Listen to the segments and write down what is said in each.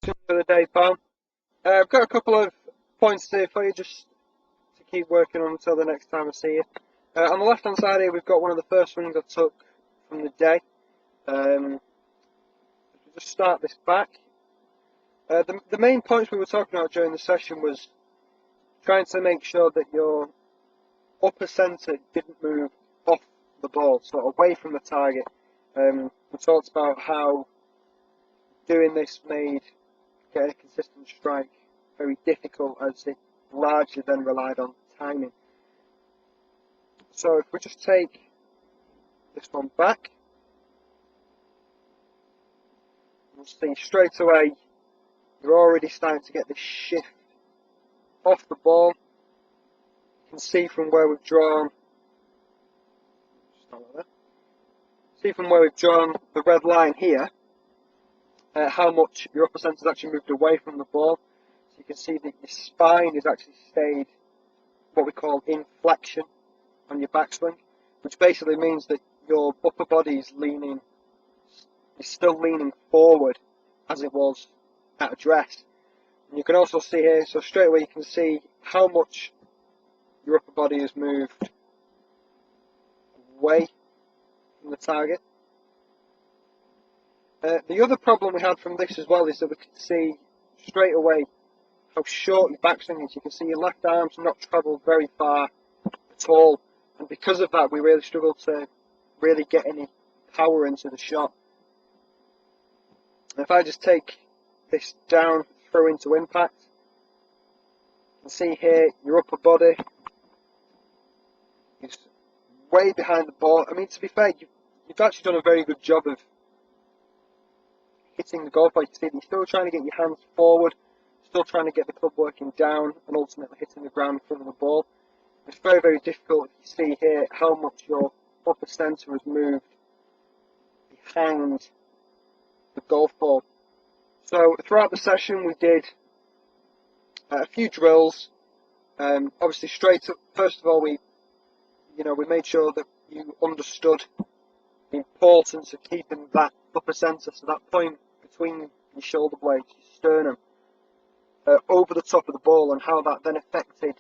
session for the day, pal. I've got a couple of points here for you just to keep working on until the next time I see you. On the left hand side here, we've got one of the first swings I took from the day. We'll just start this back. The main points we were talking about during the session was trying to make sure that your upper centre didn't move off the ball, so away from the target. We talked about how doing this made getting a consistent strike very difficult, as it largely then relied on timing. So if we just take this one back, we'll see straight away you're already starting to get this shift off the ball. You can see from where we've drawn, the red line here, how much your upper centre has actually moved away from the ball. So you can see that your spine has actually stayed what we call in flexion on your backswing, which basically means that your upper body is still leaning forward as it was at address. And you can also see here, so straight away you can see how much your upper body has moved away from the target. The other problem we had from this as well is that we could see straight away how short your backswing is. You can see your left arm's not travelled very far at all, and because of that we really struggled to really get any power into the shot. And if I just take this down through into impact, you can see here your upper body is way behind the ball. I mean, to be fair, you've actually done a very good job of hitting the golf ball. You can see that you're still trying to get your hands forward, still trying to get the club working down, and ultimately hitting the ground in front of the ball. It's very, very difficult. You see here how much your upper centre has moved behind the golf ball. So throughout the session we did a few drills. Obviously, straight up, first of all, we made sure that you understood the importance of keeping that upper centre, so that point between your shoulder blades, your sternum, over the top of the ball, and how that then affected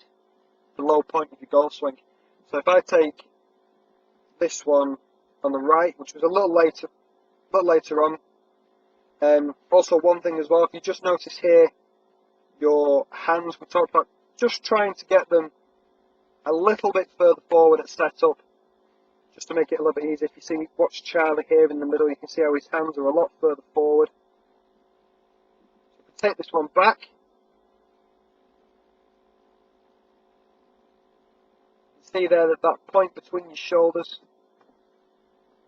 the low point of your golf swing. So if I take this one on the right, which was a little later on, also one thing as well, if you just notice here, your hands, we talked about just trying to get them a little bit further forward at setup, just to make it a little bit easier. If you see, watch Charlie here in the middle, you can see how his hands are a lot further forward. So if we take this one back, you can see there that that point between your shoulders,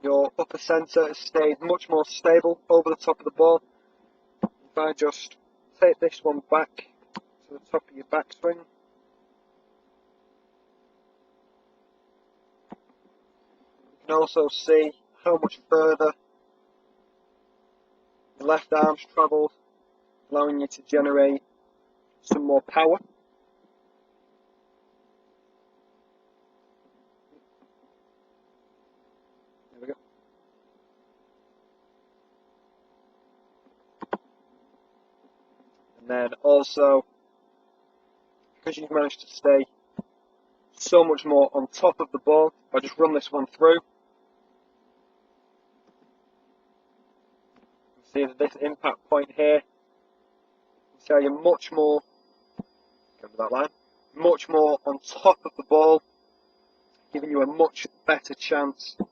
your upper centre has stayed much more stable over the top of the ball. If I just take this one back to the top of your backswing, you can also see how much further the left arm's travelled, allowing you to generate some more power. There we go. And then also, because you've managed to stay so much more on top of the ball, if I just run this one through, see that this impact point here, see how you're much more, over that line, much more on top of the ball, giving you a much better chance to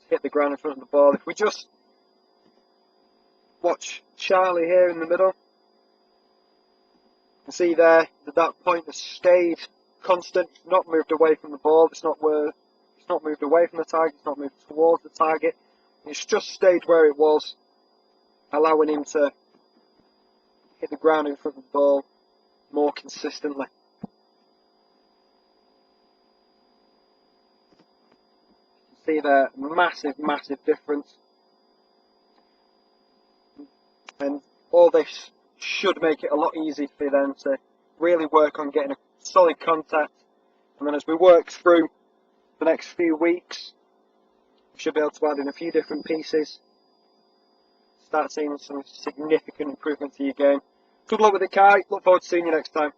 hit the ground in front of the ball. If we just watch Charlie here in the middle, you can see there that that point has stayed constant, it's not moved away from the ball, it's not moved away from the target, it's not moved towards the target, it's just stayed where it was, allowing him to hit the ground in front of the ball more consistently. You can see there, massive difference. And all this should make it a lot easier for you then to really work on getting a solid contact. And then as we work through the next few weeks, we should be able to add in a few different pieces, start seeing some significant improvement to your game. Good luck with it, Kai. Look forward to seeing you next time.